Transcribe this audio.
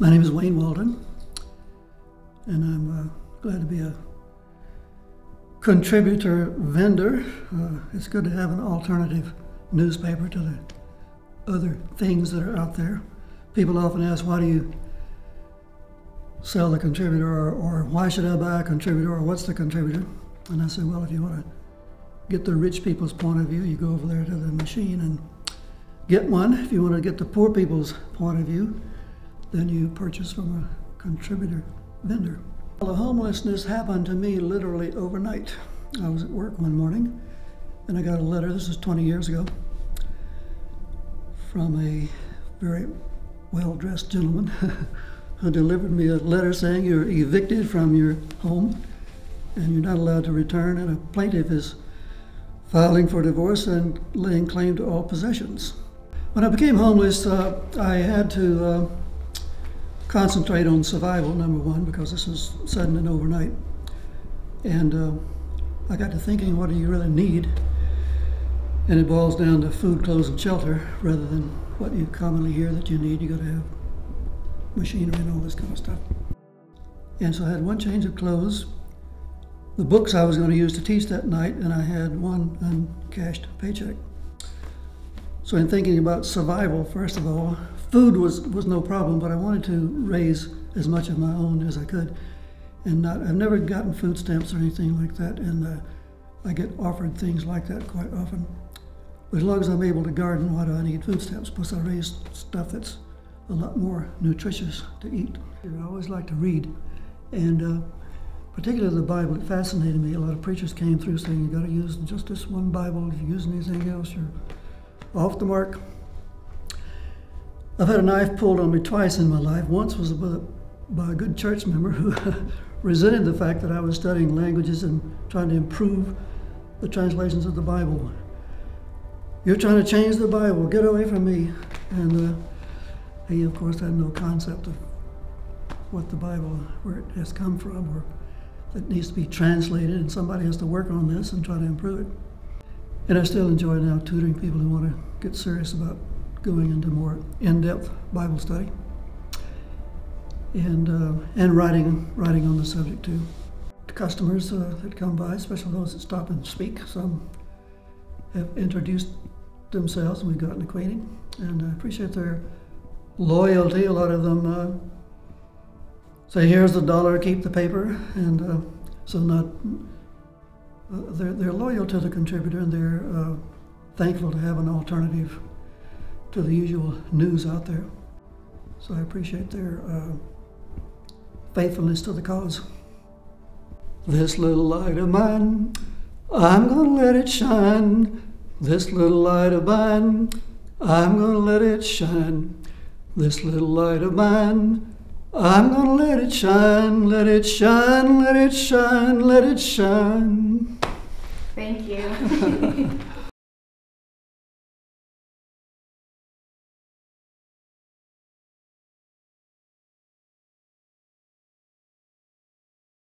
My name is Walden, and I'm glad to be a contributor vendor. It's good to have an alternative newspaper to the other things that are out there. People often ask, why do you sell the contributor, or why should I buy a contributor, or what's the contributor? And I say, well, if you want to get the rich people's point of view, you go over there to the machine and get one. If you want to get the poor people's point of view, then you purchase from a contributor vendor. Well, the homelessness happened to me literally overnight. I was at work one morning and I got a letter, this is 20 years ago, from a very well-dressed gentleman who delivered me a letter saying you're evicted from your home and you're not allowed to return, and a plaintiff is filing for divorce and laying claim to all possessions. When I became homeless, I had to concentrate on survival, number one, because this was sudden and overnight. And I got to thinking, what do you really need? And it boils down to food, clothes, and shelter, rather than what you commonly hear that you need. You got to have machinery and all this kind of stuff. And so I had one change of clothes, the books I was going to use to teach that night, and I had one uncashed paycheck. So in thinking about survival, first of all, food was no problem, but I wanted to raise as much of my own as I could. And I've never gotten food stamps or anything like that, and I get offered things like that quite often. But as long as I'm able to garden, why do I need food stamps? Plus I raise stuff that's a lot more nutritious to eat. I always like to read, and particularly the Bible, it fascinated me. A lot of preachers came through saying you got to use just this one Bible. If you use anything else, you're off the mark. I've had a knife pulled on me twice in my life. Once was by a good church member who resented the fact that I was studying languages and trying to improve the translations of the Bible. You're trying to change the Bible, get away from me. And he, of course, had no concept of what the Bible, where it has come from, or that needs to be translated, and somebody has to work on this and try to improve it. And I still enjoy now tutoring people who want to get serious about going into more in-depth Bible study, and writing on the subject too. The customers that come by, especially those that stop and speak, some have introduced themselves and we've gotten acquainted, and I appreciate their loyalty. A lot of them say, here's the dollar, keep the paper, and they're loyal to the contributor, and they're thankful to have an alternative to the usual news out there. So I appreciate their faithfulness to the cause. This little light of mine, I'm gonna let it shine. This little light of mine, I'm gonna let it shine. This little light of mine, I'm gonna let it shine, let it shine, let it shine, let it shine. Thank you.